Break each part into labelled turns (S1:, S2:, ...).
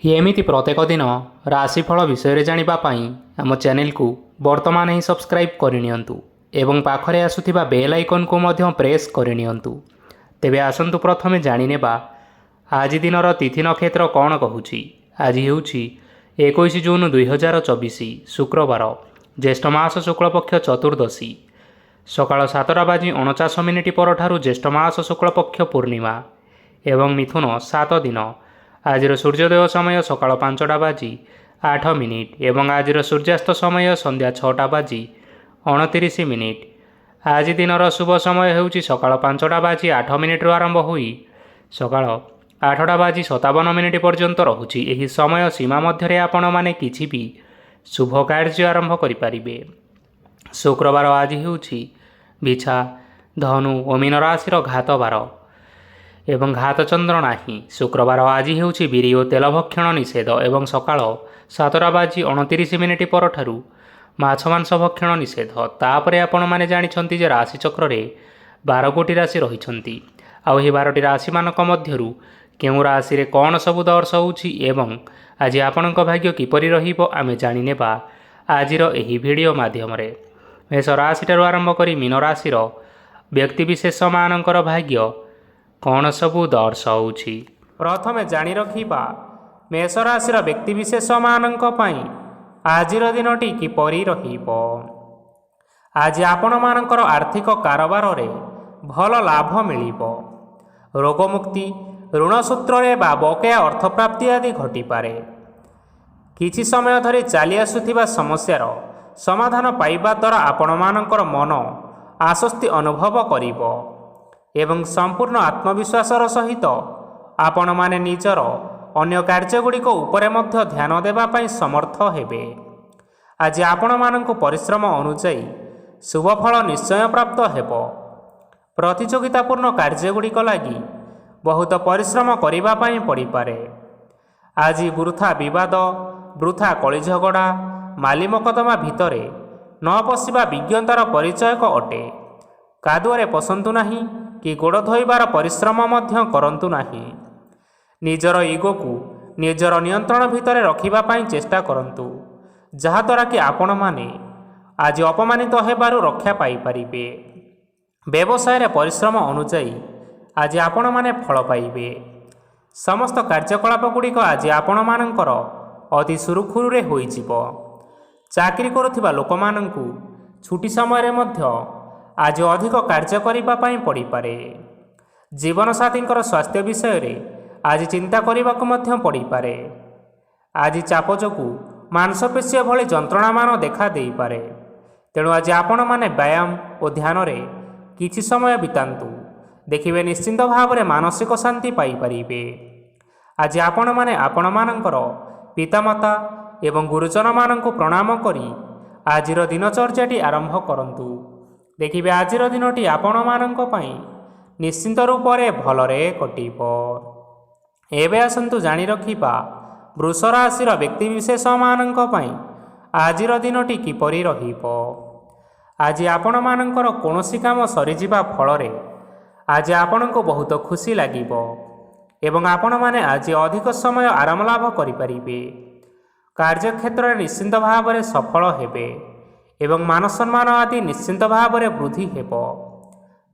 S1: ଏମିତି ପ୍ରତ୍ୟେକ ଦିନ ରାଶିଫଳ ବିଷୟରେ ଜାଣିବା ପାଇଁ ଆମ ଚ୍ୟାନେଲକୁ ବର୍ତ୍ତମାନ ହିଁ ସବସ୍କ୍ରାଇବ୍ କରିନିଅନ୍ତୁ ଏବଂ ପାଖରେ ଆସୁଥିବା ବେଲ୍ ଆଇକନ୍କୁ ମଧ୍ୟ ପ୍ରେସ୍ କରିନିଅନ୍ତୁ। ତେବେ ଆସନ୍ତୁ ପ୍ରଥମେ ଜାଣିନେବା ଆଜି ଦିନର ତିଥି ନକ୍ଷତ୍ର କ'ଣ କହୁଛି। ଆଜି ହେଉଛି 21 ଜୁନ୍ 2024 ଶୁକ୍ରବାର, ଜ୍ୟେଷ୍ଠ ମାସ ଶୁକ୍ଳପକ୍ଷ ଚତୁର୍ଦ୍ଦଶୀ, ସକାଳ 7:49 ପରଠାରୁ ଜ୍ୟେଷ୍ଠ ମାସ ଶୁକ୍ଳପକ୍ଷ ପୂର୍ଣ୍ଣିମା ଏବଂ ମିଥୁନ 7 ଦିନ। ଆଜିର ସୂର୍ଯ୍ୟୋଦୟ ସମୟ ସକାଳ 5:08 ଏବଂ ଆଜିର ସୂର୍ଯ୍ୟାସ୍ତ ସମୟ ସନ୍ଧ୍ୟା 6:29। ଆଜି ଦିନର ଶୁଭ ସମୟ ହେଉଛି ସକାଳ 5:08 ଆରମ୍ଭ ହୋଇ ସକାଳ 8:57 ପର୍ଯ୍ୟନ୍ତ ରହୁଛି। ଏହି ସମୟ ସୀମା ମଧ୍ୟରେ ଆପଣମାନେ କିଛି ବି ଶୁଭ କାର୍ଯ୍ୟ ଆରମ୍ଭ କରିପାରିବେ। ଶୁକ୍ରବାର ଆଜି ହେଉଛି ବିଛା, ଧନୁ ଓ ମୀନ ରାଶିର ଘାତ ବାର ଏବଂ ଘାତ ଚନ୍ଦ୍ର ନାହିଁ। ଶୁକ୍ରବାର ଆଜି ହେଉଛି ବିରି ଓ ତେଲ ଭକ୍ଷଣ ନିଷେଧ ଏବଂ ସକାଳ 7:29 ପରଠାରୁ ମାଛ ମାଂସ ଭକ୍ଷଣ ନିଷେଧ। ତାପରେ ଆପଣମାନେ ଜାଣିଛନ୍ତି ଯେ ରାଶିଚକ୍ରରେ 12ଗୋଟି ରାଶି ରହିଛନ୍ତି। ଆଉ ଏହି 12ଟି ରାଶିମାନଙ୍କ ମଧ୍ୟରୁ କେଉଁ ରାଶିରେ କ'ଣ ସବୁ ଦର୍ଶ ହେଉଛି ଏବଂ ଆଜି ଆପଣଙ୍କ ଭାଗ୍ୟ କିପରି ରହିବ ଆମେ ଜାଣିନେବା ଆଜିର ଏହି ଭିଡ଼ିଓ ମାଧ୍ୟମରେ। ମେଷ ରାଶିଠାରୁ ଆରମ୍ଭ କରି ମୀନ ରାଶିର ବ୍ୟକ୍ତିବିଶେଷମାନଙ୍କର ଭାଗ୍ୟ କ'ଣ ସବୁ ଦର୍ଶାଉଛି। ପ୍ରଥମେ ଜାଣି ରଖିବା ମେଷ ରାଶିର ବ୍ୟକ୍ତିବିଶେଷମାନଙ୍କ ପାଇଁ ଆଜିର ଦିନଟି କିପରି ରହିବ। ଆଜି ଆପଣମାନଙ୍କର ଆର୍ଥିକ କାରବାରରେ ଭଲ ଲାଭ ମିଳିବ। ରୋଗମୁକ୍ତି, ଋଣ ସୂତ୍ରରେ ବା ବକେୟା ଅର୍ଥପ୍ରାପ୍ତି ଆଦି ଘଟିପାରେ। କିଛି ସମୟ ଧରି ଚାଲି ଆସୁଥିବା ସମସ୍ୟାର ସମାଧାନ ପାଇବା ଦ୍ୱାରା ଆପଣମାନଙ୍କର ମନ ଆଶ୍ୱସ୍ତି ଅନୁଭବ କରିବ ଏବଂ ସମ୍ପୂର୍ଣ୍ଣ ଆତ୍ମବିଶ୍ୱାସର ସହିତ ଆପଣମାନେ ନିଜର ଅନ୍ୟ କାର୍ଯ୍ୟଗୁଡ଼ିକ ଉପରେ ମଧ୍ୟ ଧ୍ୟାନ ଦେବା ପାଇଁ ସମର୍ଥ ହେବେ। ଆଜି ଆପଣମାନଙ୍କୁ ପରିଶ୍ରମ ଅନୁଯାୟୀ ଶୁଭଫଳ ନିଶ୍ଚୟ ପ୍ରାପ୍ତ ହେବ। ପ୍ରତିଯୋଗିତାପୂର୍ଣ୍ଣ କାର୍ଯ୍ୟଗୁଡ଼ିକ ଲାଗି ବହୁତ ପରିଶ୍ରମ କରିବା ପାଇଁ ପଡ଼ିପାରେ। ଆଜି ବୃଥା ବିବାଦ, ବୃଥା କଳିଝଗଡ଼ା, ମାଲି ମକଦ୍ଦମା ଭିତରେ ନ ପଶିବା ବିଜ୍ଞତାର ପରିଚୟକ ଅଟେ। କାଦୁଅରେ ପଶନ୍ତୁ ନାହିଁ କି ଗୋଡ଼ ଧୋଇବାର ପରିଶ୍ରମ ମଧ୍ୟ କରନ୍ତୁ ନାହିଁ। ନିଜର ଇଗୋକୁ ନିଜର ନିୟନ୍ତ୍ରଣ ଭିତରେ ରଖିବା ପାଇଁ ଚେଷ୍ଟା କରନ୍ତୁ, ଯାହାଦ୍ୱାରା କି ଆପଣମାନେ ଆଜି ଅପମାନିତ ହେବାରୁ ରକ୍ଷା ପାଇପାରିବେ। ବ୍ୟବସାୟରେ ପରିଶ୍ରମ ଅନୁଯାୟୀ ଆଜି ଆପଣମାନେ ଫଳ ପାଇବେ। ସମସ୍ତ କାର୍ଯ୍ୟକଳାପଗୁଡ଼ିକ ଆଜି ଆପଣମାନଙ୍କର ଅତି ସୁରୁଖୁରୁରେ ହୋଇଯିବ। ଚାକିରି କରୁଥିବା ଲୋକମାନଙ୍କୁ ଛୁଟି ସମୟରେ ମଧ୍ୟ ଆଜି ଅଧିକ କାର୍ଯ୍ୟ କରିବା ପାଇଁ ପଡ଼ିପାରେ। ଜୀବନସାଥୀଙ୍କର ସ୍ୱାସ୍ଥ୍ୟ ବିଷୟରେ ଆଜି ଚିନ୍ତା କରିବାକୁ ମଧ୍ୟ ପଡ଼ିପାରେ। ଆଜି ଚାପ ଯୋଗୁଁ ମାଂସପେଶୀ ଭଳି ଯନ୍ତ୍ରଣାମାନ ଦେଖା ଦେଇପାରେ। ତେଣୁ ଆଜି ଆପଣମାନେ ବ୍ୟାୟାମ ଓ ଧ୍ୟାନରେ କିଛି ସମୟ ବିତାନ୍ତୁ। ଦେଖିବେ ନିଶ୍ଚିନ୍ତ ଭାବରେ ମାନସିକ ଶାନ୍ତି ପାଇପାରିବେ। ଆଜି ଆପଣମାନେ ଆପଣମାନଙ୍କର ପିତାମାତା ଏବଂ ଗୁରୁଜନମାନଙ୍କୁ ପ୍ରଣାମ କରି ଆଜିର ଦିନଚର୍ଯ୍ୟାଟି ଆରମ୍ଭ କରନ୍ତୁ। ଦେଖିବେ ଆଜିର ଦିନଟି ଆପଣମାନଙ୍କ ପାଇଁ ନିଶ୍ଚିନ୍ତ ରୂପରେ ଭଲରେ କଟିବ। ଏବେ ଆସନ୍ତୁ ଜାଣି ରଖିବା ବୃଷ ରାଶିର ବ୍ୟକ୍ତିବିଶେଷମାନଙ୍କ ପାଇଁ ଆଜିର ଦିନଟି କିପରି ରହିବ। ଆଜି ଆପଣମାନଙ୍କର କୌଣସି କାମ ସରିଯିବା ଫଳରେ ଆଜି ଆପଣଙ୍କୁ ବହୁତ ଖୁସି ଲାଗିବ ଏବଂ ଆପଣମାନେ ଆଜି ଅଧିକ ସମୟ ଆରାମ ଲାଭ କରିପାରିବେ। କାର୍ଯ୍ୟକ୍ଷେତ୍ରରେ ନିଶ୍ଚିନ୍ତ ଭାବରେ ସଫଳ ହେବେ ଏବଂ ମାନସମ୍ମାନ ଆଦି ନିଶ୍ଚିନ୍ତ ଭାବରେ ବୃଦ୍ଧି ହେବ।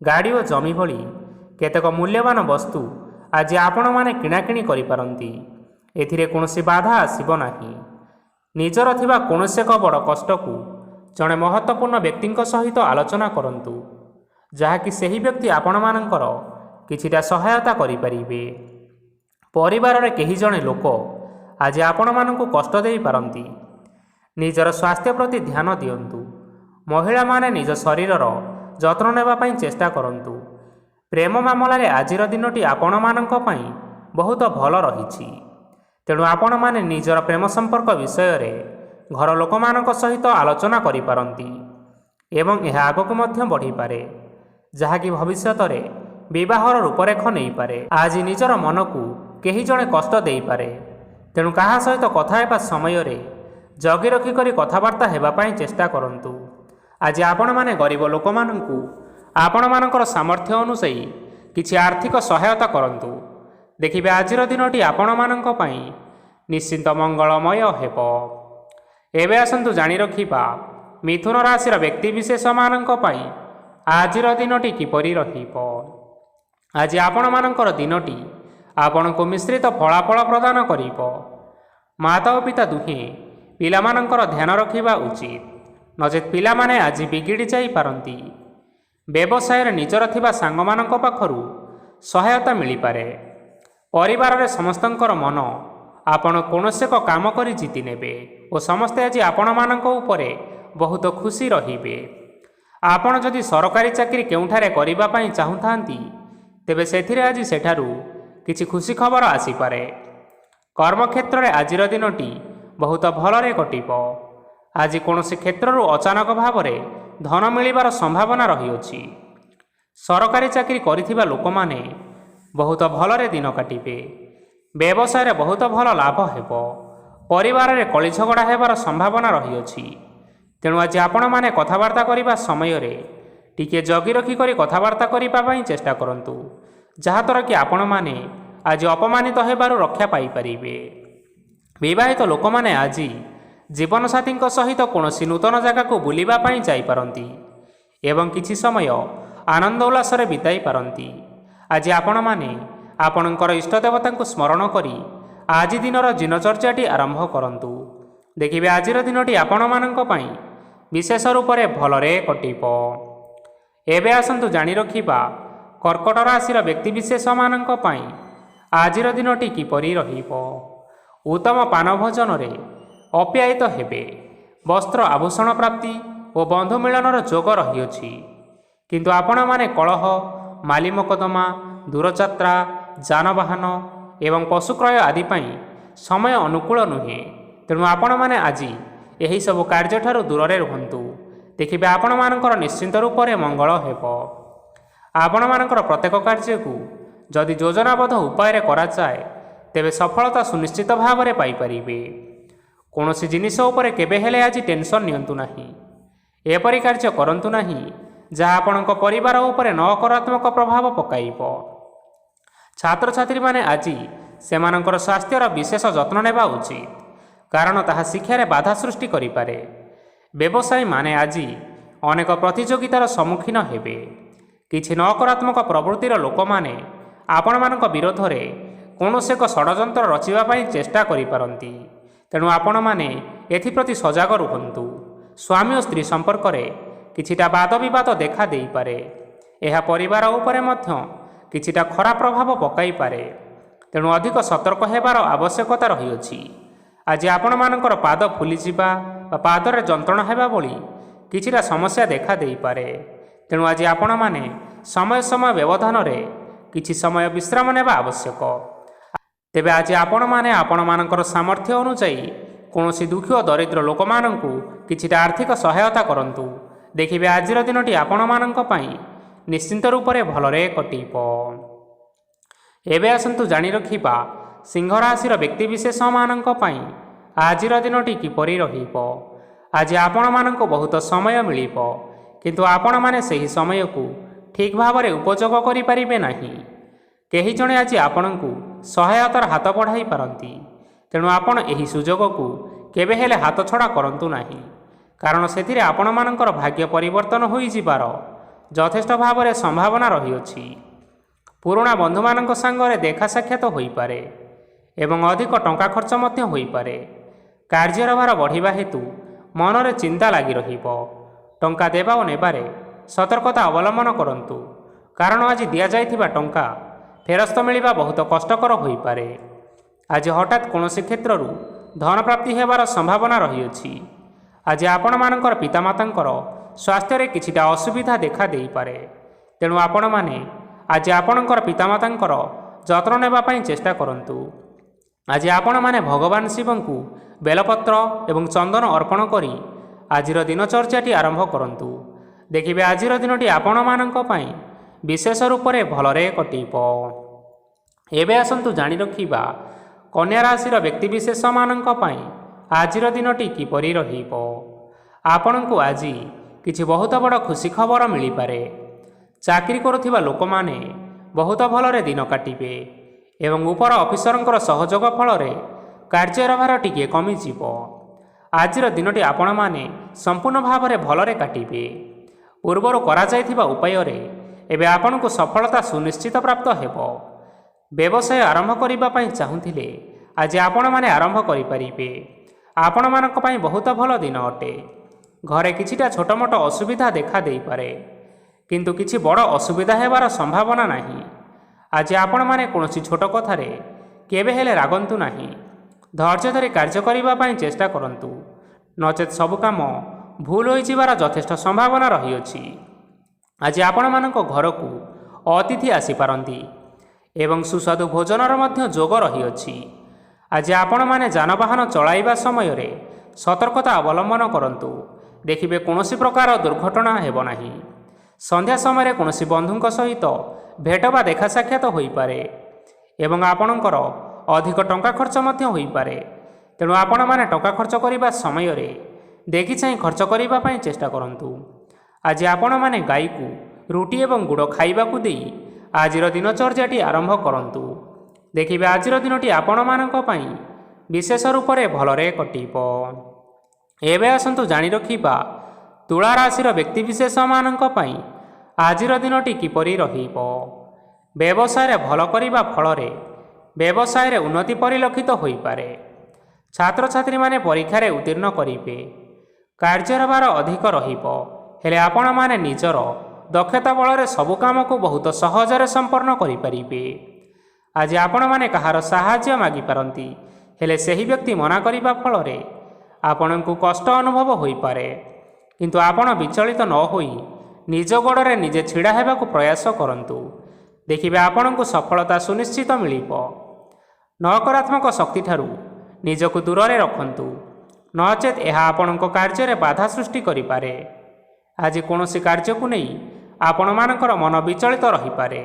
S1: ଗାଡ଼ି ଓ ଜମି ଭଳି କେତେକ ମୂଲ୍ୟବାନ ବସ୍ତୁ ଆଜି ଆପଣମାନେ କିଣାକିଣି କରିପାରନ୍ତି। ଏଥିରେ କୌଣସି ବାଧା ଆସିବ ନାହିଁ। ନିଜର ଥିବା କୌଣସି ଏକ ବଡ଼ କଷ୍ଟକୁ ଜଣେ ମହତ୍ତ୍ୱପୂର୍ଣ୍ଣ ବ୍ୟକ୍ତିଙ୍କ ସହିତ ଆଲୋଚନା କରନ୍ତୁ, ଯାହାକି ସେହି ବ୍ୟକ୍ତି ଆପଣମାନଙ୍କର କିଛିଟା ସହାୟତା କରିପାରିବେ। ପରିବାରରେ କେହି ଜଣେ ଲୋକ ଆଜି ଆପଣମାନଙ୍କୁ କଷ୍ଟ ଦେଇପାରନ୍ତି। ନିଜର ସ୍ୱାସ୍ଥ୍ୟ ପ୍ରତି ଧ୍ୟାନ ଦିଅନ୍ତୁ। ମହିଳାମାନେ ନିଜ ଶରୀରର ଯତ୍ନ ନେବା ପାଇଁ ଚେଷ୍ଟା କରନ୍ତୁ। ପ୍ରେମ ମାମଲାରେ ଆଜିର ଦିନଟି ଆପଣମାନଙ୍କ ପାଇଁ ବହୁତ ଭଲ ରହିଛି। ତେଣୁ ଆପଣମାନେ ନିଜର ପ୍ରେମ ସମ୍ପର୍କ ବିଷୟରେ ଘର ଲୋକମାନଙ୍କ ସହିତ ଆଲୋଚନା କରିପାରନ୍ତି ଏବଂ ଏହା ଆଗକୁ ମଧ୍ୟ ବଢ଼ିପାରେ, ଯାହାକି ଭବିଷ୍ୟତରେ ବିବାହର ରୂପରେଖ ନେଇପାରେ। ଆଜି ନିଜର ମନକୁ କେହି ଜଣେ କଷ୍ଟ ଦେଇପାରେ। ତେଣୁ କାହା ସହିତ କଥା ହେବା ସମୟରେ ଜଗି ରଖି କରି କଥାବାର୍ତ୍ତା ହେବା ପାଇଁ ଚେଷ୍ଟା କରନ୍ତୁ। ଆଜି ଆପଣମାନେ ଗରିବ ଲୋକମାନଙ୍କୁ ଆପଣମାନଙ୍କର ସାମର୍ଥ୍ୟ ଅନୁଯାୟୀ କିଛି ଆର୍ଥିକ ସହାୟତା କରନ୍ତୁ। ଦେଖିବେ ଆଜିର ଦିନଟି ଆପଣମାନଙ୍କ ପାଇଁ ନିଶ୍ଚିନ୍ତ ମଙ୍ଗଳମୟ ହେବ। ଏବେ ଆସନ୍ତୁ ଜାଣି ରଖିବା ମିଥୁନ ରାଶିର ବ୍ୟକ୍ତିବିଶେଷମାନଙ୍କ ପାଇଁ ଆଜିର ଦିନଟି କିପରି ରହିବ। ଆଜି ଆପଣମାନଙ୍କର ଦିନଟି ଆପଣଙ୍କୁ ମିଶ୍ରିତ ଫଳାଫଳ ପ୍ରଦାନ କରିବ। ମାତା ଓ ପିତା ଦୁହେଁ ପିଲାମାନଙ୍କର ଧ୍ୟାନ ରଖିବା ଉଚିତ, ନଚେତ୍ ପିଲାମାନେ ଆଜି ବିଗିଡ଼ି ଯାଇପାରନ୍ତି। ବ୍ୟବସାୟରେ ନିଜର ଥିବା ସାଙ୍ଗମାନଙ୍କ ପାଖରୁ ସହାୟତା ମିଳିପାରେ। ପରିବାରରେ ସମସ୍ତଙ୍କର ମନ ଆପଣ କୌଣସି ଏକ କାମ କରି ଜିତି ନେବେ ଓ ସମସ୍ତେ ଆଜି ଆପଣମାନଙ୍କ ଉପରେ ବହୁତ ଖୁସି ରହିବେ। ଆପଣ ଯଦି ସରକାରୀ ଚାକିରି କେଉଁଠାରେ କରିବା ପାଇଁ ଚାହୁଁଥାନ୍ତି, ତେବେ ସେଥିରେ ଆଜି ସେଠାରୁ କିଛି ଖୁସି ଖବର ଆସିପାରେ। କର୍ମକ୍ଷେତ୍ରରେ ଆଜିର ଦିନଟି ବହୁତ ଭଲରେ କଟିବ। ଆଜି କୌଣସି କ୍ଷେତ୍ରରୁ ଅଚାନକ ଭାବରେ ଧନ ମିଳିବାର ସମ୍ଭାବନା ରହିଅଛି। ସରକାରୀ ଚାକିରି କରିଥିବା ଲୋକମାନେ ବହୁତ ଭଲରେ ଦିନ କାଟିବେ। ବ୍ୟବସାୟରେ ବହୁତ ଭଲ ଲାଭ ହେବ। ପରିବାରରେ କଳିଝଗଡ଼ା ହେବାର ସମ୍ଭାବନା ରହିଅଛି। ତେଣୁ ଆଜି ଆପଣମାନେ କଥାବାର୍ତ୍ତା କରିବା ସମୟରେ ଟିକିଏ ଜଗି ରଖି କରି କଥାବାର୍ତ୍ତା କରିବା ପାଇଁ ଚେଷ୍ଟା କରନ୍ତୁ, ଯାହାଦ୍ୱାରା କି ଆପଣମାନେ ଆଜି ଅପମାନିତ ହେବାରୁ ରକ୍ଷା ପାଇପାରିବେ। ବିବାହିତ ଲୋକମାନେ ଆଜି ଜୀବନସାଥୀଙ୍କ ସହିତ କୌଣସି ନୂତନ ଜାଗାକୁ ବୁଲିବା ପାଇଁ ଯାଇପାରନ୍ତି ଏବଂ କିଛି ସମୟ ଆନନ୍ଦ ଉଲ୍ଲାସରେ ବିତାଇ ପାରନ୍ତି। ଆଜି ଆପଣମାନେ ଆପଣଙ୍କର ଇଷ୍ଟଦେବତାଙ୍କୁ ସ୍ମରଣ କରି ଆଜି ଦିନର ଦିନଚର୍ଯ୍ୟାଟି ଆରମ୍ଭ କରନ୍ତୁ। ଦେଖିବେ ଆଜିର ଦିନଟି ଆପଣମାନଙ୍କ ପାଇଁ ବିଶେଷ ରୂପରେ ଭଲରେ କଟିବ। ଏବେ ଆସନ୍ତୁ ଜାଣି ରଖିବା କର୍କଟ ରାଶିର ବ୍ୟକ୍ତିବିଶେଷମାନଙ୍କ ପାଇଁ ଆଜିର ଦିନଟି କିପରି ରହିବ। ଉତ୍ତମ ପାନ ଭୋଜନରେ ଅପ୍ୟାୟିତ ହେବେ। ବସ୍ତ୍ର ଆଭୂଷଣ ପ୍ରାପ୍ତି ଓ ବନ୍ଧୁ ମିଳନର ଯୋଗ ରହିଅଛି। କିନ୍ତୁ ଆପଣମାନେ କଳହ, ମାଲି ମକଦ୍ଦମା, ଦୂରଯାତ୍ରା, ଯାନବାହନ ଏବଂ ପଶୁ କ୍ରୟ ଆଦି ପାଇଁ ସମୟ ଅନୁକୂଳ ନୁହେଁ। ତେଣୁ ଆପଣମାନେ ଆଜି ଏହିସବୁ କାର୍ଯ୍ୟଠାରୁ ଦୂରରେ ରୁହନ୍ତୁ। ଦେଖିବେ ଆପଣମାନଙ୍କର ନିଶ୍ଚିନ୍ତ ରୂପରେ ମଙ୍ଗଳ ହେବ। ଆପଣମାନଙ୍କର ପ୍ରତ୍ୟେକ କାର୍ଯ୍ୟକୁ ଯଦି ଯୋଜନାବଦ୍ଧ ଉପାୟରେ କରାଯାଏ, ତେବେ ସଫଳତା ସୁନିଶ୍ଚିତ ଭାବରେ ପାଇପାରିବେ। କୌଣସି ଜିନିଷ ଉପରେ କେବେ ହେଲେ ଆଜି ଟେନସନ୍ ନିଅନ୍ତୁ ନାହିଁ। ଏପରି କାର୍ଯ୍ୟ କରନ୍ତୁ ନାହିଁ ଯାହା ଆପଣଙ୍କ ପରିବାର ଉପରେ ନକାରାତ୍ମକ ପ୍ରଭାବ ପକାଇବ। ଛାତ୍ରଛାତ୍ରୀମାନେ ଆଜି ସେମାନଙ୍କର ସ୍ୱାସ୍ଥ୍ୟର ବିଶେଷ ଯତ୍ନ ନେବା ଉଚିତ, କାରଣ ତାହା ଶିକ୍ଷାରେ ବାଧା ସୃଷ୍ଟି କରିପାରେ। ବ୍ୟବସାୟୀମାନେ ଆଜି ଅନେକ ପ୍ରତିଯୋଗିତାର ସମ୍ମୁଖୀନ ହେବେ। କିଛି ନକାରାତ୍ମକ ପ୍ରବୃତ୍ତିର ଲୋକମାନେ ଆପଣମାନଙ୍କ ବିରୋଧରେ କୌଣସି ଏକ ଷଡ଼ଯନ୍ତ୍ର ରଚିବା ପାଇଁ ଚେଷ୍ଟା କରିପାରନ୍ତି। ତେଣୁ ଆପଣମାନେ ଏଥିପ୍ରତି ସଜାଗ ରୁହନ୍ତୁ। ସ୍ୱାମୀ ଓ ସ୍ତ୍ରୀ ସମ୍ପର୍କରେ କିଛିଟା ବାଦ ବିବାଦ ଦେଖା ଦେଇପାରେ। ଏହା ପରିବାର ଉପରେ ମଧ୍ୟ କିଛିଟା ଖରାପ ପ୍ରଭାବ ପକାଇପାରେ। ତେଣୁ ଅଧିକ ସତର୍କ ହେବାର ଆବଶ୍ୟକତା ରହିଅଛି। ଆଜି ଆପଣମାନଙ୍କର ପାଦ ଫୁଲିଯିବା ବା ପାଦରେ ଯନ୍ତ୍ରଣା ହେବା ଭଳି କିଛିଟା ସମସ୍ୟା ଦେଖା ଦେଇପାରେ। ତେଣୁ ଆଜି ଆପଣମାନେ ସମୟ ବ୍ୟବଧାନରେ କିଛି ସମୟ ବିଶ୍ରାମ ନେବା ଆବଶ୍ୟକ। ତେବେ ଆଜି ଆପଣମାନେ ଆପଣମାନଙ୍କର ସାମର୍ଥ୍ୟ ଅନୁଯାୟୀ କୌଣସି ଦୁଃଖୀ ଓ ଦରିଦ୍ର ଲୋକମାନଙ୍କୁ କିଛିଟା ଆର୍ଥିକ ସହାୟତା କରନ୍ତୁ। ଦେଖିବେ ଆଜିର ଦିନଟି ଆପଣମାନଙ୍କ ପାଇଁ ନିଶ୍ଚିନ୍ତ ରୂପରେ ଭଲରେ କଟିବ। ଏବେ ଆସନ୍ତୁ ଜାଣି ରଖିବା ସିଂହ ରାଶିର ବ୍ୟକ୍ତିବିଶେଷମାନଙ୍କ ପାଇଁ ଆଜିର ଦିନଟି କିପରି ରହିବ। ଆଜି ଆପଣମାନଙ୍କୁ ବହୁତ ସମୟ ମିଳିବ, କିନ୍ତୁ ଆପଣମାନେ ସେହି ସମୟକୁ ଠିକ୍ ଭାବରେ ଉପଯୋଗ କରିପାରିବେ ନାହିଁ। କେହି ଜଣେ ଆଜି ଆପଣଙ୍କୁ ସହାୟତାର ହାତ ବଢ଼ାଇ ପାରନ୍ତି। ତେଣୁ ଆପଣ ଏହି ସୁଯୋଗକୁ କେବେ ହେଲେ ହାତଛଡ଼ା କରନ୍ତୁ ନାହିଁ, କାରଣ ସେଥିରେ ଆପଣମାନଙ୍କର ଭାଗ୍ୟ ପରିବର୍ତ୍ତନ ହୋଇଯିବାର ଯଥେଷ୍ଟ ଭାବରେ ସମ୍ଭାବନା ରହିଅଛି। ପୁରୁଣା ବନ୍ଧୁମାନଙ୍କ ସାଙ୍ଗରେ ଦେଖା ସାକ୍ଷାତ ହୋଇପାରେ ଏବଂ ଅଧିକ ଟଙ୍କା ଖର୍ଚ୍ଚ ମଧ୍ୟ ହୋଇପାରେ। କାର୍ଯ୍ୟର ଭାର ବଢ଼ିବା ହେତୁ ମନରେ ଚିନ୍ତା ଲାଗି ରହିବ। ଟଙ୍କା ଦେବା ଓ ନେବାରେ ସତର୍କତା ଅବଲମ୍ବନ କରନ୍ତୁ, କାରଣ ଆଜି ଦିଆଯାଇଥିବା ଟଙ୍କା ଫେରସ୍ତ ମିଳିବା ବହୁତ କଷ୍ଟକର ହୋଇପାରେ। ଆଜି ହଠାତ୍ କୌଣସି କ୍ଷେତ୍ରରୁ ଧନ ପ୍ରାପ୍ତି ହେବାର ସମ୍ଭାବନା ରହିଅଛି। ଆଜି ଆପଣମାନଙ୍କର ପିତାମାତାଙ୍କର ସ୍ୱାସ୍ଥ୍ୟରେ କିଛିଟା ଅସୁବିଧା ଦେଖା ଦେଇପାରେ। ତେଣୁ ଆପଣମାନେ ଆଜି ଆପଣଙ୍କର ପିତାମାତାଙ୍କର ଯତ୍ନ ନେବା ପାଇଁ ଚେଷ୍ଟା କରନ୍ତୁ। ଆଜି ଆପଣମାନେ ଭଗବାନ ଶିବଙ୍କୁ ବେଲପତ୍ର ଏବଂ ଚନ୍ଦନ ଅର୍ପଣ କରି ଆଜିର ଦିନଚର୍ଯ୍ୟାଟି ଆରମ୍ଭ କରନ୍ତୁ। ଦେଖିବେ ଆଜିର ଦିନଟି ଆପଣମାନଙ୍କ ପାଇଁ ବିଶେଷ ରୂପରେ ଭଲରେ କଟିବ। ଏବେ ଆସନ୍ତୁ ଜାଣି ରଖିବା କନ୍ୟା ରାଶିର ବ୍ୟକ୍ତିବିଶେଷମାନଙ୍କ ପାଇଁ ଆଜିର ଦିନଟି କିପରି ରହିବ। ଆପଣଙ୍କୁ ଆଜି କିଛି ବହୁତ ବଡ଼ ଖୁସି ଖବର ମିଳିପାରେ। ଚାକିରି କରୁଥିବା ଲୋକମାନେ ବହୁତ ଭଲରେ ଦିନ କାଟିବେ ଏବଂ ଉପର ଅଫିସରଙ୍କର ସହଯୋଗ ଫଳରେ କାର୍ଯ୍ୟର ଭାର ଟିକିଏ କମିଯିବ। ଆଜିର ଦିନଟି ଆପଣମାନେ ସମ୍ପୂର୍ଣ୍ଣ ଭାବରେ ଭଲରେ କାଟିବେ। ପୂର୍ବରୁ କରାଯାଇଥିବା ଉପାୟରେ ଏବେ ଆପଣଙ୍କୁ ସଫଳତା ସୁନିଶ୍ଚିତ ପ୍ରାପ୍ତ ହେବ। ବ୍ୟବସାୟ ଆରମ୍ଭ କରିବା ପାଇଁ ଚାହୁଁଥିଲେ ଆଜି ଆପଣମାନେ ଆରମ୍ଭ କରିପାରିବେ। ଆପଣମାନଙ୍କ ପାଇଁ ବହୁତ ଭଲ ଦିନ ଅଟେ। ଘରେ କିଛିଟା ଛୋଟମୋଟ ଅସୁବିଧା ଦେଖା ଦେଇପାରେ, କିନ୍ତୁ କିଛି ବଡ଼ ଅସୁବିଧା ହେବାର ସମ୍ଭାବନା ନାହିଁ। ଆଜି ଆପଣମାନେ କୌଣସି ଛୋଟ କଥାରେ କେବେ ହେଲେ ରାଗନ୍ତୁ ନାହିଁ। ଧୈର୍ଯ୍ୟ ଧରି କାର୍ଯ୍ୟ କରିବା ପାଇଁ ଚେଷ୍ଟା କରନ୍ତୁ, ନଚେତ୍ ସବୁ କାମ ଭୁଲ ହୋଇଯିବାର ଯଥେଷ୍ଟ ସମ୍ଭାବନା ରହିଅଛି। ଆଜି ଆପଣମାନଙ୍କ ଘରକୁ ଅତିଥି ଆସିପାରନ୍ତି ଏବଂ ସୁସ୍ୱାଦୁ ଭୋଜନର ମଧ୍ୟ ଯୋଗ ରହିଅଛି। ଆଜି ଆପଣମାନେ ଯାନବାହନ ଚଳାଇବା ସମୟରେ ସତର୍କତା ଅବଲମ୍ବନ କରନ୍ତୁ। ଦେଖିବେ କୌଣସି ପ୍ରକାର ଦୁର୍ଘଟଣା ହେବ ନାହିଁ। ସନ୍ଧ୍ୟା ସମୟରେ କୌଣସି ବନ୍ଧୁଙ୍କ ସହିତ ଭେଟ ବା ଦେଖା ସାକ୍ଷାତ ହୋଇପାରେ ଏବଂ ଆପଣଙ୍କର ଅଧିକ ଟଙ୍କା ଖର୍ଚ୍ଚ ମଧ୍ୟ ହୋଇପାରେ। ତେଣୁ ଆପଣମାନେ ଟଙ୍କା ଖର୍ଚ୍ଚ କରିବା ସମୟରେ ଦେଖି ଚାହିଁ ଖର୍ଚ୍ଚ କରିବା ପାଇଁ ଚେଷ୍ଟା କରନ୍ତୁ। ଆଜି ଆପଣମାନେ ଗାଈକୁ ରୁଟି ଏବଂ ଗୁଡ଼ ଖାଇବାକୁ ଦେଇ ଆଜିର ଦିନଚର୍ଯ୍ୟାଟି ଆରମ୍ଭ କରନ୍ତୁ। ଦେଖିବେ ଆଜିର ଦିନଟି ଆପଣମାନଙ୍କ ପାଇଁ ବିଶେଷ ରୂପରେ ଭଲରେ କଟିବ। ଏବେ ଆସନ୍ତୁ ଜାଣି ରଖିବା ତୁଳା ରାଶିର ବ୍ୟକ୍ତିବିଶେଷମାନଙ୍କ ପାଇଁ ଆଜିର ଦିନଟି କିପରି ରହିବ। ବ୍ୟବସାୟରେ ଭଲ କରିବା ଫଳରେ ବ୍ୟବସାୟରେ ଉନ୍ନତି ପରିଲକ୍ଷିତ ହୋଇପାରେ। ଛାତ୍ରଛାତ୍ରୀମାନେ ପରୀକ୍ଷାରେ ଉତ୍ତୀର୍ଣ୍ଣ କରିବେ। କାର୍ଯ୍ୟର ଭାର ଅଧିକ ରହିବ, ହେଲେ ଆପଣମାନେ ନିଜର ଦକ୍ଷତା ବଳରେ ସବୁ କାମକୁ ବହୁତ ସହଜରେ ସମ୍ପନ୍ନ କରିପାରିବେ। ଆଜି ଆପଣମାନେ କାହାର ସାହାଯ୍ୟ ମାଗିପାରନ୍ତି, ହେଲେ ସେହି ବ୍ୟକ୍ତି ମନା କରିବା ଫଳରେ ଆପଣଙ୍କୁ କଷ୍ଟ ଅନୁଭବ ହୋଇପାରେ। କିନ୍ତୁ ଆପଣ ବିଚଳିତ ନ ହୋଇ ନିଜ ଗୋଡ଼ରେ ନିଜେ ଛିଡ଼ା ହେବାକୁ ପ୍ରୟାସ କରନ୍ତୁ। ଦେଖିବେ ଆପଣଙ୍କୁ ସଫଳତା ସୁନିଶ୍ଚିତ ମିଳିବ। ନକାରାତ୍ମକ ଶକ୍ତିଠାରୁ ନିଜକୁ ଦୂରରେ ରଖନ୍ତୁ, ନଚେତ୍ ଏହା ଆପଣଙ୍କ କାର୍ଯ୍ୟରେ ବାଧା ସୃଷ୍ଟି କରିପାରେ। ଆଜି କୌଣସି କାର୍ଯ୍ୟକୁ ନେଇ ଆପଣମାନଙ୍କର ମନ ବିଚଳିତ ରହିପାରେ।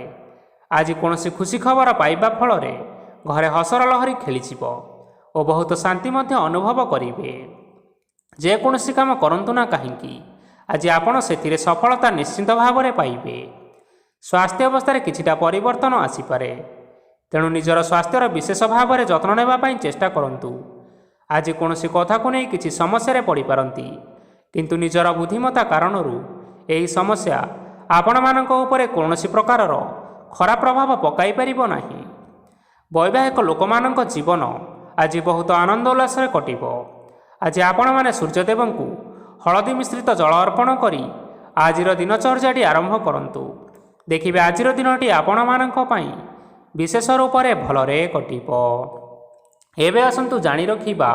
S1: ଆଜି କୌଣସି ଖୁସି ଖବର ପାଇବା ଫଳରେ ଘରେ ହସର ଲହରୀ ଖେଳିଯିବ ଓ ବହୁତ ଶାନ୍ତି ମଧ୍ୟ ଅନୁଭବ କରିବେ। ଯେକୌଣସି କାମ କରନ୍ତୁ ନା କାହିଁକି, ଆଜି ଆପଣ ସେଥିରେ ସଫଳତା ନିଶ୍ଚିତ ଭାବରେ ପାଇବେ। ସ୍ୱାସ୍ଥ୍ୟ ଅବସ୍ଥାରେ କିଛିଟା ପରିବର୍ତ୍ତନ ଆସିପାରେ, ତେଣୁ ନିଜର ସ୍ୱାସ୍ଥ୍ୟର ବିଶେଷ ଭାବରେ ଯତ୍ନ ନେବା ପାଇଁ ଚେଷ୍ଟା କରନ୍ତୁ। ଆଜି କୌଣସି କଥାକୁ ନେଇ କିଛି ସମସ୍ୟାରେ ପଡ଼ିପାରନ୍ତି, କିନ୍ତୁ ନିଜର ବୁଦ୍ଧିମତ୍ତା କାରଣରୁ ଏହି ସମସ୍ୟା ଆପଣମାନଙ୍କ ଉପରେ କୌଣସି ପ୍ରକାରର ଖରାପ ପ୍ରଭାବ ପକାଇ ପାରିବ ନାହିଁ। ବୈବାହିକ ଲୋକମାନଙ୍କ ଜୀବନ ଆଜି ବହୁତ ଆନନ୍ଦ ଉଲ୍ଲାସରେ କଟିବ। ଆଜି ଆପଣମାନେ ସୂର୍ଯ୍ୟଦେବଙ୍କୁ ହଳଦୀ ମିଶ୍ରିତ ଜଳ ଅର୍ପଣ କରି ଆଜିର ଦିନଚର୍ଯ୍ୟାଟି ଆରମ୍ଭ କରନ୍ତୁ। ଦେଖିବେ ଆଜିର ଦିନଟି ଆପଣମାନଙ୍କ ପାଇଁ ବିଶେଷ ରୂପରେ ଭଲରେ କଟିବ। ଏବେ ଆସନ୍ତୁ ଜାଣି ରଖିବା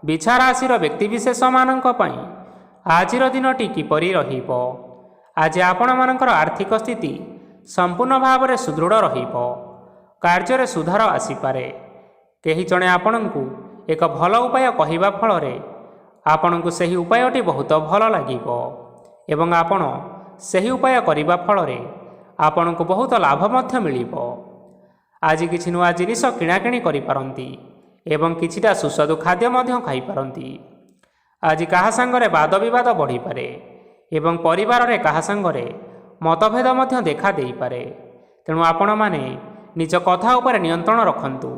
S1: ବିଛା ରାଶିର ବ୍ୟକ୍ତିବିଶେଷମାନଙ୍କ ପାଇଁ ଆଜିର ଦିନଟି କିପରି ରହିବ। ଆଜି ଆପଣମାନଙ୍କର ଆର୍ଥିକ ସ୍ଥିତି ସମ୍ପୂର୍ଣ୍ଣ ଭାବରେ ସୁଦୃଢ଼ ରହିବ। କାର୍ଯ୍ୟରେ ସୁଧାର ଆସିପାରେ। କେହି ଜଣେ ଆପଣଙ୍କୁ ଏକ ଭଲ ଉପାୟ କହିବା ଫଳରେ ଆପଣଙ୍କୁ ସେହି ଉପାୟଟି ବହୁତ ଭଲ ଲାଗିବ ଏବଂ ଆପଣ ସେହି ଉପାୟ କରିବା ଫଳରେ ଆପଣଙ୍କୁ ବହୁତ ଲାଭ ମଧ୍ୟ ମିଳିବ। ଆଜି କିଛି ନୂଆ ଜିନିଷ କିଣାକିଣି କରିପାରନ୍ତି ଏବଂ କିଛିଟା ସୁସ୍ୱାଦୁ ଖାଦ୍ୟ ମଧ୍ୟ ଖାଇପାରନ୍ତି। ଆଜି କାହା ସାଙ୍ଗରେ ବାଦ ବିବାଦ ବଢ଼ିପାରେ ଏବଂ ପରିବାରରେ କାହା ସାଙ୍ଗରେ ମତଭେଦ ମଧ୍ୟ ଦେଖା ଦେଇପାରେ। ତେଣୁ ଆପଣମାନେ ନିଜ କଥା ଉପରେ ନିୟନ୍ତ୍ରଣ ରଖନ୍ତୁ,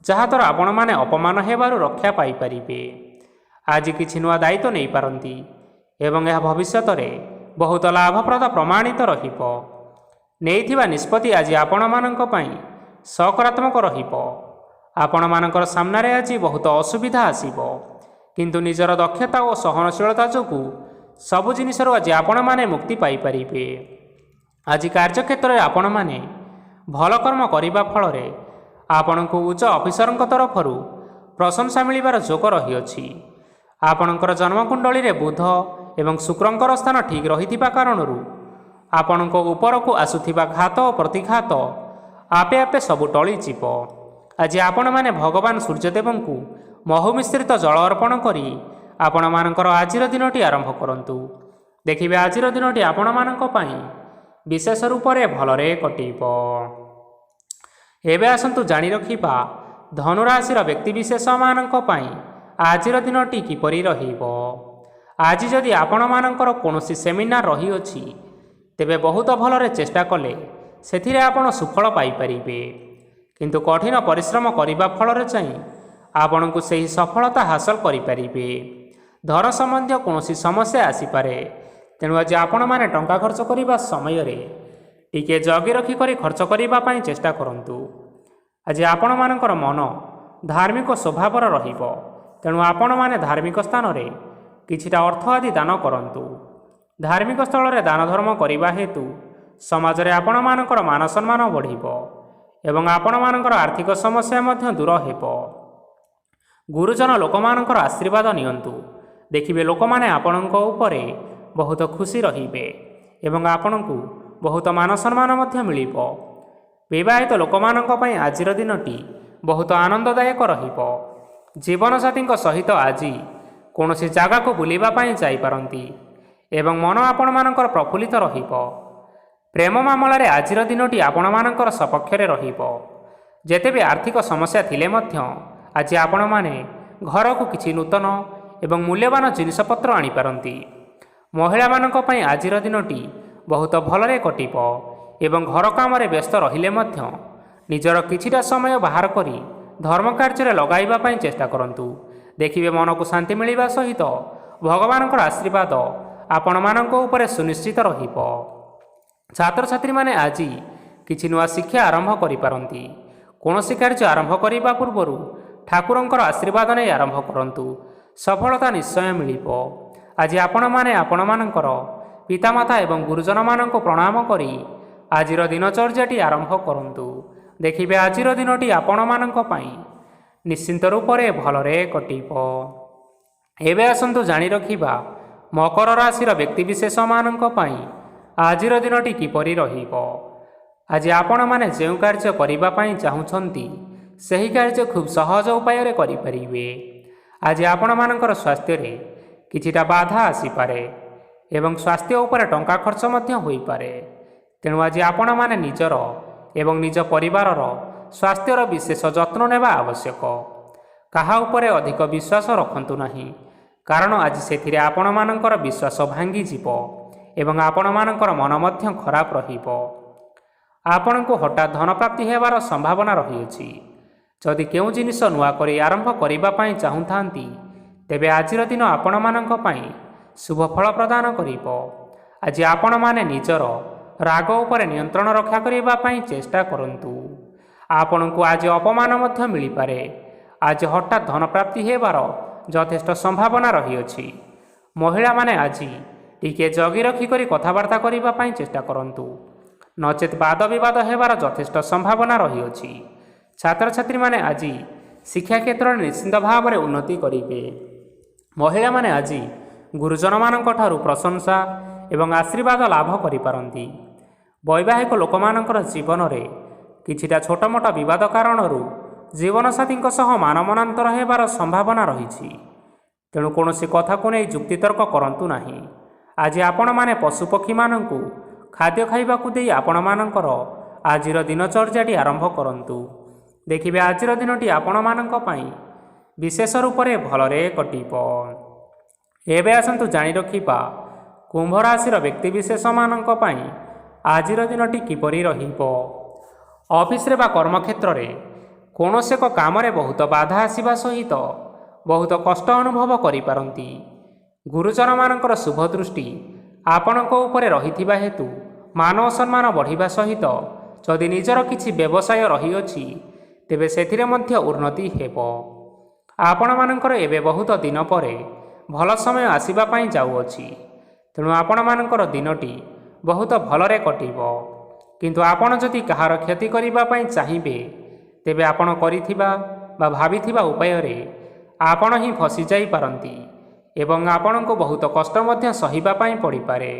S1: ଯାହାଦ୍ୱାରା ଆପଣମାନେ ଅପମାନ ହେବାରୁ ରକ୍ଷା ପାଇପାରିବେ। ଆଜି କିଛି ନୂଆ ଦାୟିତ୍ୱ ନେଇପାରନ୍ତି ଏବଂ ଏହା ଭବିଷ୍ୟତରେ ବହୁତ ଲାଭପ୍ରଦ ପ୍ରମାଣିତ ରହିବ। ନେଇଥିବା ନିଷ୍ପତ୍ତି ଆଜି ଆପଣମାନଙ୍କ ପାଇଁ ସକାରାତ୍ମକ ରହିବ। ଆପଣମାନଙ୍କର ସାମ୍ନାରେ ଆଜି ବହୁତ ଅସୁବିଧା ଆସିବ, କିନ୍ତୁ ନିଜର ଦକ୍ଷତା ଓ ସହନଶୀଳତା ଯୋଗୁଁ ସବୁ ଜିନିଷରୁ ଆଜି ଆପଣମାନେ ମୁକ୍ତି ପାଇପାରିବେ। ଆଜି କାର୍ଯ୍ୟକ୍ଷେତ୍ରରେ ଆପଣମାନେ ଭଲ କର୍ମ କରିବା ଫଳରେ ଆପଣଙ୍କୁ ଉଚ୍ଚ ଅଫିସରଙ୍କ ତରଫରୁ ପ୍ରଶଂସା ମିଳିବାର ଯୋଗ ରହିଅଛି। ଆପଣଙ୍କର ଜନ୍ମକୁଣ୍ଡଳୀରେ ବୁଧ ଏବଂ ଶୁକ୍ରଙ୍କର ସ୍ଥାନ ଠିକ୍ ରହିଥିବା କାରଣରୁ ଆପଣଙ୍କ ଉପରକୁ ଆସୁଥିବା ଘାତ ଓ ପ୍ରତିଘାତ ଆପେ ଆପେ ସବୁ ଟଳିଯିବ। ଆଜି ଆପଣମାନେ ଭଗବାନ ସୂର୍ଯ୍ୟଦେବଙ୍କୁ ମହୁ ମିଶ୍ରିତ ଜଳ ଅର୍ପଣ କରି ଆପଣମାନଙ୍କର ଆଜିର ଦିନଟି ଆରମ୍ଭ କରନ୍ତୁ। ଦେଖିବେ ଆଜିର ଦିନଟି ଆପଣମାନଙ୍କ ପାଇଁ ବିଶେଷ ରୂପରେ ଭଲରେ କଟିବ। ଏବେ ଆସନ୍ତୁ ଜାଣି ରଖିବା ଧନୁରାଶିର ବ୍ୟକ୍ତିବିଶେଷମାନଙ୍କ ପାଇଁ ଆଜିର ଦିନଟି କିପରି ରହିବ। ଆଜି ଯଦି ଆପଣମାନଙ୍କର କୌଣସି ସେମିନାର ରହିଅଛି, ତେବେ ବହୁତ ଭଲରେ ଚେଷ୍ଟା କଲେ ସେଥିରେ ଆପଣ ସୁଫଳ ପାଇପାରିବେ। କିନ୍ତୁ କଠିନ ପରିଶ୍ରମ କରିବା ଫଳରେ ଯାଇ ଆପଣଙ୍କୁ ସେହି ସଫଳତା ହାସଲ କରିପାରିବେ। ଧନ ସମ୍ବନ୍ଧୀୟ କୌଣସି ସମସ୍ୟା ଆସିପାରେ, ତେଣୁ ଆଜି ଆପଣମାନେ ଟଙ୍କା ଖର୍ଚ୍ଚ କରିବା ସମୟରେ ଟିକିଏ ଜଗି ରଖି କରି ଖର୍ଚ୍ଚ କରିବା ପାଇଁ ଚେଷ୍ଟା କରନ୍ତୁ। ଆଜି ଆପଣମାନଙ୍କର ମନ ଧାର୍ମିକ ସ୍ୱଭାବର ରହିବ, ତେଣୁ ଆପଣମାନେ ଧାର୍ମିକ ସ୍ଥାନରେ କିଛିଟା ଅର୍ଥ ଆଦି ଦାନ କରନ୍ତୁ। ଧାର୍ମିକ ସ୍ଥଳରେ ଦାନ ଧର୍ମ କରିବା ହେତୁ ସମାଜରେ ଆପଣମାନଙ୍କର ମାନ ସମ୍ମାନ ବଢ଼ିବ ଏବଂ ଆପଣମାନଙ୍କର ଆର୍ଥିକ ସମସ୍ୟା ମଧ୍ୟ ଦୂର ହେବ। ଗୁରୁଜନ ଲୋକମାନଙ୍କର ଆଶୀର୍ବାଦ ନିଅନ୍ତୁ। ଦେଖିବେ ଲୋକମାନେ ଆପଣଙ୍କ ଉପରେ ବହୁତ ଖୁସି ରହିବେ ଏବଂ ଆପଣଙ୍କୁ ବହୁତ ମାନ ସମ୍ମାନ ମଧ୍ୟ ମିଳିବ। ବିବାହିତ ଲୋକମାନଙ୍କ ପାଇଁ ଆଜିର ଦିନଟି ବହୁତ ଆନନ୍ଦଦାୟକ ରହିବ। ଜୀବନସାଥୀଙ୍କ ସହିତ ଆଜି କୌଣସି ଜାଗାକୁ ବୁଲିବା ପାଇଁ ଯାଇପାରନ୍ତି ଏବଂ ମନ ଆପଣମାନଙ୍କର ପ୍ରଫୁଲ୍ଲିତ ରହିବ। ପ୍ରେମ ମାମଲାରେ ଆଜିର ଦିନଟି ଆପଣମାନଙ୍କର ସପକ୍ଷରେ ରହିବ। ଯେତେ ବି ଆର୍ଥିକ ସମସ୍ୟା ଥିଲେ ମଧ୍ୟ ଆଜି ଆପଣମାନେ ଘରକୁ କିଛି ନୂତନ ଏବଂ ମୂଲ୍ୟବାନ ଜିନିଷପତ୍ର ଆଣିପାରନ୍ତି। ମହିଳାମାନଙ୍କ ପାଇଁ ଆଜିର ଦିନଟି ବହୁତ ଭଲରେ କଟିବ ଏବଂ ଘର କାମରେ ବ୍ୟସ୍ତ ରହିଲେ ମଧ୍ୟ ନିଜର କିଛିଟା ସମୟ ବାହାର କରି ଧର୍ମ କାର୍ଯ୍ୟରେ ଲଗାଇବା ପାଇଁ ଚେଷ୍ଟା କରନ୍ତୁ। ଦେଖିବେ ମନକୁ ଶାନ୍ତି ମିଳିବା ସହିତ ଭଗବାନଙ୍କର ଆଶୀର୍ବାଦ ଆପଣମାନଙ୍କ ଉପରେ ସୁନିଶ୍ଚିତ ରହିବ। ଛାତ୍ରଛାତ୍ରୀମାନେ ଆଜି କିଛି ନୂଆ ଶିକ୍ଷା ଆରମ୍ଭ କରିପାରନ୍ତି। କୌଣସି କାର୍ଯ୍ୟ ଆରମ୍ଭ କରିବା ପୂର୍ବରୁ ଠାକୁରଙ୍କର ଆଶୀର୍ବାଦ ନେଇ ଆରମ୍ଭ କରନ୍ତୁ, ସଫଳତା ନିଶ୍ଚୟ ମିଳିବ। ଆଜି ଆପଣମାନେ ଆପଣମାନଙ୍କର ପିତାମାତା ଏବଂ ଗୁରୁଜନମାନଙ୍କୁ ପ୍ରଣାମ କରି ଆଜିର ଦିନଚର୍ଯ୍ୟାଟି ଆରମ୍ଭ କରନ୍ତୁ। ଦେଖିବେ ଆଜିର ଦିନଟି ଆପଣମାନଙ୍କ ପାଇଁ ନିଶ୍ଚିନ୍ତ ରୂପରେ ଭଲରେ କଟିବ। ଏବେ ଆସନ୍ତୁ ଜାଣି ରଖିବା ମକର ରାଶିର ବ୍ୟକ୍ତିବିଶେଷମାନଙ୍କ ପାଇଁ ଆଜିର ଦିନଟି କିପରି ରହିବ। ଆଜି ଆପଣମାନେ ଯେଉଁ କାର୍ଯ୍ୟ କରିବା ପାଇଁ ଚାହୁଁଛନ୍ତି ସେହି କାର୍ଯ୍ୟ ଖୁବ୍ ସହଜ ଉପାୟରେ କରିପାରିବେ। ଆଜି ଆପଣମାନଙ୍କର ସ୍ୱାସ୍ଥ୍ୟରେ କିଛିଟା ବାଧା ଆସିପାରେ ଏବଂ ସ୍ୱାସ୍ଥ୍ୟ ଉପରେ ଟଙ୍କା ଖର୍ଚ୍ଚ ମଧ୍ୟ ହୋଇପାରେ। ତେଣୁ ଆଜି ଆପଣମାନେ ନିଜର ଏବଂ ନିଜ ପରିବାରର ସ୍ୱାସ୍ଥ୍ୟର ବିଶେଷ ଯତ୍ନ ନେବା ଆବଶ୍ୟକ। କାହା ଉପରେ ଅଧିକ ବିଶ୍ୱାସ ରଖନ୍ତୁ ନାହିଁ, କାରଣ ଆଜି ସେଥିରେ ଆପଣମାନଙ୍କର ବିଶ୍ୱାସ ଭାଙ୍ଗିଯିବ ଏବଂ ଆପଣମାନଙ୍କର ମନ ମଧ୍ୟ ଖରାପ ରହିବ। ଆପଣଙ୍କୁ ହଠାତ୍ ଧନପ୍ରାପ୍ତି ହେବାର ସମ୍ଭାବନା ରହିଅଛି। ଯଦି କେଉଁ ଜିନିଷ ନୂଆ କରି ଆରମ୍ଭ କରିବା ପାଇଁ ଚାହୁଁଥାନ୍ତି, ତେବେ ଆଜିର ଦିନ ଆପଣମାନଙ୍କ ପାଇଁ ଶୁଭ ଫଳ ପ୍ରଦାନ କରିବ। ଆଜି ଆପଣମାନେ ନିଜର ରାଗ ଉପରେ ନିୟନ୍ତ୍ରଣ ରକ୍ଷା କରିବା ପାଇଁ ଚେଷ୍ଟା କରନ୍ତୁ। ଆପଣଙ୍କୁ ଆଜି ଅପମାନ ମଧ୍ୟ ମିଳିପାରେ। ଆଜି ହଠାତ୍ ଧନପ୍ରାପ୍ତି ହେବାର ଯଥେଷ୍ଟ ସମ୍ଭାବନା ରହିଅଛି। ମହିଳାମାନେ ଆଜି ଟିକିଏ ଜଗି ରଖି କରି କଥାବାର୍ତ୍ତା କରିବା ପାଇଁ ଚେଷ୍ଟା କରନ୍ତୁ, ନଚେତ୍ ବାଦ ବିବାଦ ହେବାର ଯଥେଷ୍ଟ ସମ୍ଭାବନା ରହିଅଛି। ଛାତ୍ରଛାତ୍ରୀମାନେ ଆଜି ଶିକ୍ଷା କ୍ଷେତ୍ରରେ ନିଶ୍ଚିନ୍ତ ଭାବରେ ଉନ୍ନତି କରିବେ। ମହିଳାମାନେ ଆଜି ଗୁରୁଜନମାନଙ୍କ ଠାରୁ ପ୍ରଶଂସା ଏବଂ ଆଶୀର୍ବାଦ ଲାଭ କରିପାରନ୍ତି। ବୈବାହିକ ଲୋକମାନଙ୍କର ଜୀବନରେ କିଛିଟା ଛୋଟମୋଟ ବିବାଦ କାରଣରୁ ଜୀବନସାଥୀଙ୍କ ସହ ମାନମନାନ୍ତର ହେବାର ସମ୍ଭାବନା ରହିଛି। ତେଣୁ କୌଣସି କଥାକୁ ନେଇ ଯୁକ୍ତିତର୍କ କରନ୍ତୁ ନାହିଁ। ଆଜି ଆପଣମାନେ ପଶୁପକ୍ଷୀମାନଙ୍କୁ ଖାଦ୍ୟ ଖାଇବାକୁ ଦେଇ ଆପଣମାନଙ୍କର ଆଜିର ଦିନଚର୍ଯ୍ୟାଟି ଆରମ୍ଭ କରନ୍ତୁ। ଦେଖିବେ ଆଜିର ଦିନଟି ଆପଣମାନଙ୍କ ପାଇଁ ବିଶେଷ ରୂପରେ ଭଲରେ କଟିବ। ଏବେ ଆସନ୍ତୁ ଜାଣି ରଖିବା କୁମ୍ଭ ରାଶିର ବ୍ୟକ୍ତିବିଶେଷମାନଙ୍କ ପାଇଁ ଆଜିର ଦିନଟି କିପରି ରହିବ। ଅଫିସରେ ବା କର୍ମକ୍ଷେତ୍ରରେ କୌଣସି ଏକ କାମରେ ବହୁତ ବାଧା ଆସିବା ସହିତ ବହୁତ କଷ୍ଟ ଅନୁଭବ କରିପାରନ୍ତି। ଗୁରୁଜନମାନଙ୍କର ଶୁଭ ଦୃଷ୍ଟି ଆପଣଙ୍କ ଉପରେ ରହିଥିବା ହେତୁ ମାନ ଓ ସମ୍ମାନ ବଢ଼ିବା ସହିତ ଯଦି ନିଜର କିଛି ବ୍ୟବସାୟ ରହିଅଛି, ତେବେ ସେଥିରେ ମଧ୍ୟ ଉନ୍ନତି ହେବ। ଆପଣମାନଙ୍କର ଏବେ ବହୁତ ଦିନ ପରେ ଭଲ ସମୟ ଆସିବା ପାଇଁ ଯାଉଅଛି, ତେଣୁ ଆପଣମାନଙ୍କର ଦିନଟି ବହୁତ ଭଲରେ କଟିବ। କିନ୍ତୁ ଆପଣ ଯଦି କାହାର କ୍ଷତି କରିବା ପାଇଁ ଚାହିଁବେ, ତେବେ ଆପଣ କରିଥିବା ବା ଭାବିଥିବା ଉପାୟରେ ଆପଣ ହିଁ ଫସିଯାଇପାରନ୍ତି ଏବଂ ଆପଣଙ୍କୁ ବହୁତ କଷ୍ଟ ମଧ୍ୟ ସହିବା ପାଇଁ ପଡ଼ିପାରେ।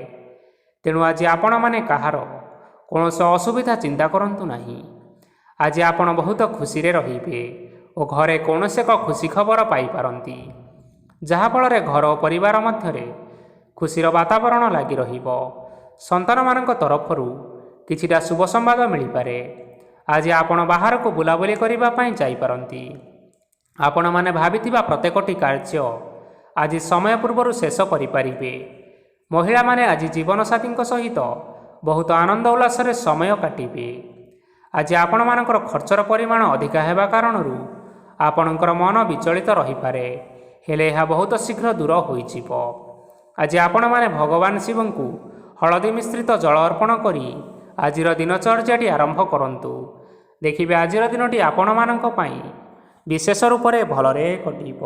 S1: ତେଣୁ ଆଜି ଆପଣମାନେ କାହାର କୌଣସି ଅସୁବିଧା ଚିନ୍ତା କରନ୍ତୁ ନାହିଁ। ଆଜି ଆପଣ ବହୁତ ଖୁସିରେ ରହିବେ ଓ ଘରେ କୌଣସି ଏକ ଖୁସି ଖବର ପାଇପାରନ୍ତି, ଯାହାଫଳରେ ଘର ଓ ପରିବାର ମଧ୍ୟରେ ଖୁସିର ବାତାବରଣ ଲାଗି ରହିବ। ସନ୍ତାନମାନଙ୍କ ତରଫରୁ କିଛିଟା ଶୁଭ ସମ୍ବାଦ ମିଳିପାରେ। ଆଜି ଆପଣ ବାହାରକୁ ବୁଲାବୁଲି କରିବା ପାଇଁ ଯାଇପାରନ୍ତି। ଆପଣମାନେ ଭାବିଥିବା ପ୍ରତ୍ୟେକଟି କାର୍ଯ୍ୟ ଆଜି ସମୟ ପୂର୍ବରୁ ଶେଷ କରିପାରିବେ। ମହିଳାମାନେ ଆଜି ଜୀବନସାଥୀଙ୍କ ସହିତ ବହୁତ ଆନନ୍ଦ ଉଲ୍ଲାସରେ ସମୟ କାଟିବେ। ଆଜି ଆପଣମାନଙ୍କର ଖର୍ଚ୍ଚର ପରିମାଣ ଅଧିକା ହେବା କାରଣରୁ ଆପଣଙ୍କର ମନ ବିଚଳିତ ରହିପାରେ, ହେଲେ ଏହା ବହୁତ ଶୀଘ୍ର ଦୂର ହୋଇଯିବ। ଆଜି ଆପଣମାନେ ଭଗବାନ ଶିବଙ୍କୁ ହଳଦୀ ମିଶ୍ରିତ ଜଳ ଅର୍ପଣ କରି ଆଜିର ଦିନଚର୍ଯ୍ୟାଟି ଆରମ୍ଭ କରନ୍ତୁ। ଦେଖିବେ ଆଜିର ଦିନଟି ଆପଣମାନଙ୍କ ପାଇଁ ବିଶେଷ ରୂପରେ ଭଲରେ କଟିବ।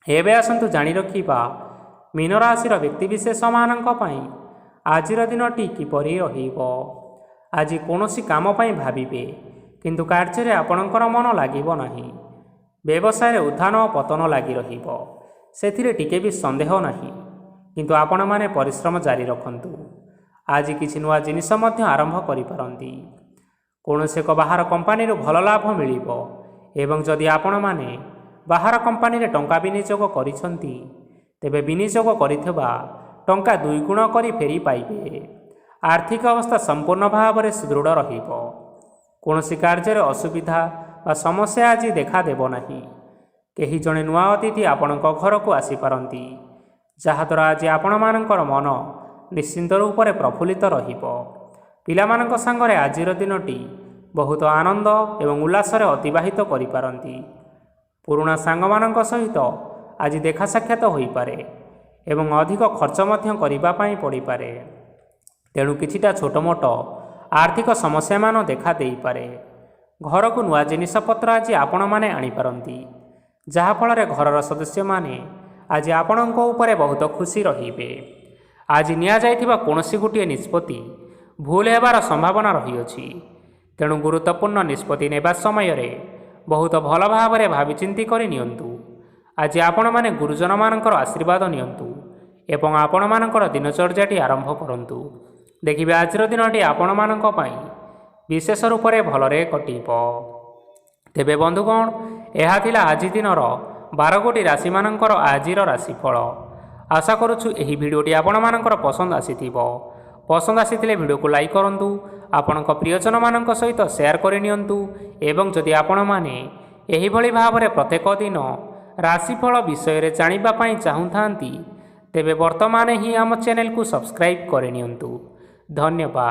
S1: ଏବେ ଆସନ୍ତୁ ଜାଣି ରଖିବା ମୀନ ରାଶିର ବ୍ୟକ୍ତିବିଶେଷମାନଙ୍କ ପାଇଁ ଆଜିର ଦିନଟି କିପରି ରହିବ। ଆଜି କୌଣସି କାମ ପାଇଁ ଭାବିବେ, କିନ୍ତୁ କାର୍ଯ୍ୟରେ ଆପଣଙ୍କର ମନ ଲାଗିବ ନାହିଁ। ବ୍ୟବସାୟରେ ଉତ୍ଥାନ ଓ ପତନ ଲାଗି ରହିବ, ସେଥିରେ ଟିକେ ବି ସନ୍ଦେହ ନାହିଁ, କିନ୍ତୁ ଆପଣମାନେ ପରିଶ୍ରମ ଜାରି ରଖନ୍ତୁ। ଆଜି କିଛି ନୂଆ ଜିନିଷ ମଧ୍ୟ ଆରମ୍ଭ କରିପାରନ୍ତି। କୌଣସି ଏକ ବାହାର କମ୍ପାନୀରୁ ଭଲ ଲାଭ ମିଳିବ ଏବଂ ଯଦି ଆପଣମାନେ ବାହାର କମ୍ପାନୀରେ ଟଙ୍କା ବିନିଯୋଗ କରିଛନ୍ତି, ତେବେ ବିନିଯୋଗ କରିଥିବା ଟଙ୍କା 2 ଗୁଣ କରି ଫେରି ପାଇବେ। ଆର୍ଥିକ ଅବସ୍ଥା ସମ୍ପୂର୍ଣ୍ଣ ଭାବରେ ସୁଦୃଢ଼ ରହିବ। କୌଣସି କାର୍ଯ୍ୟରେ ଅସୁବିଧା ବା ସମସ୍ୟା ଆଜି ଦେଖାଦେବ ନାହିଁ। କେହି ଜଣେ ନୂଆ ଅତିଥି ଆପଣଙ୍କ ଘରକୁ ଆସିପାରନ୍ତି, ଯାହାଦ୍ୱାରା ଆଜି ଆପଣମାନଙ୍କର ମନ ନିଶ୍ଚିନ୍ତ ରୂପରେ ପ୍ରଫୁଲ୍ଲିତ ରହିବ। ପିଲାମାନଙ୍କ ସାଙ୍ଗରେ ଆଜିର ଦିନଟି ବହୁତ ଆନନ୍ଦ ଏବଂ ଉଲ୍ଲାସରେ ଅତିବାହିତ କରିପାରନ୍ତି। ପୁରୁଣା ସାଙ୍ଗମାନଙ୍କ ସହିତ ଆଜି ଦେଖା ସାକ୍ଷାତ ହୋଇପାରେ ଏବଂ ଅଧିକ ଖର୍ଚ୍ଚ ମଧ୍ୟ କରିବା ପାଇଁ ପଡ଼ିପାରେ। ତେଣୁ କିଛିଟା ଛୋଟମୋଟ ଆର୍ଥିକ ସମସ୍ୟାମାନ ଦେଖା ଦେଇପାରେ। ଘରକୁ ନୂଆ ଜିନିଷପତ୍ର ଆଜି ଆପଣମାନେ ଆଣିପାରନ୍ତି, ଯାହାଫଳରେ ଘରର ସଦସ୍ୟମାନେ ଆଜି ଆପଣଙ୍କ ଉପରେ ବହୁତ ଖୁସି ରହିବେ। ଆଜି ନିଆଯାଇଥିବା କୌଣସି ଗୋଟିଏ ନିଷ୍ପତ୍ତି ଭୁଲ ହେବାର ସମ୍ଭାବନା ରହିଅଛି, ତେଣୁ ଗୁରୁତ୍ୱପୂର୍ଣ୍ଣ ନିଷ୍ପତ୍ତି ନେବା ସମୟରେ ବହୁତ ଭଲ ଭାବରେ ଭାବିଚିନ୍ତି କରି ନିଅନ୍ତୁ। ଆଜି ଆପଣମାନେ ଗୁରୁଜନମାନଙ୍କର ଆଶୀର୍ବାଦ ନିଅନ୍ତୁ ଏବଂ ଆପଣମାନଙ୍କର ଦିନଚର୍ଯ୍ୟାଟି ଆରମ୍ଭ କରନ୍ତୁ। ଦେଖିବେ ଆଜିର ଦିନଟି ଆପଣମାନଙ୍କ ପାଇଁ ବିଶେଷ ରୂପରେ ଭଲରେ କଟିବ। ତେବେ ବନ୍ଧୁଗଣ, ଏହା ଥିଲା ଆଜି ଦିନର 12ଗୋଟି ରାଶିମାନଙ୍କର ଆଜିର ରାଶିଫଳ। ଆଶା କରୁଛୁ ଏହି ଭିଡ଼ିଓଟି ଆପଣମାନଙ୍କର ପସନ୍ଦ ଆସିଥିବ। ପସନ୍ଦ ଆସିଥିଲେ ଭିଡ଼ିଓକୁ ଲାଇକ୍ କରନ୍ତୁ, ଆପଣଙ୍କ ପ୍ରିୟଜନମାନଙ୍କ ସହିତ ସେୟାର କରିନିଅନ୍ତୁ ଏବଂ ଯଦି ଆପଣମାନେ ଏହିଭଳି ଭାବରେ ପ୍ରତ୍ୟେକ ଦିନ ରାଶିଫଳ ବିଷୟରେ ଜାଣିବା ପାଇଁ ଚାହୁଁଥାନ୍ତି, ତେବେ ବର୍ତ୍ତମାନ ହିଁ ଆମ ଚ୍ୟାନେଲକୁ ସବସ୍କ୍ରାଇବ୍ କରିନିଅନ୍ତୁ। ଧନ୍ୟବାଦ।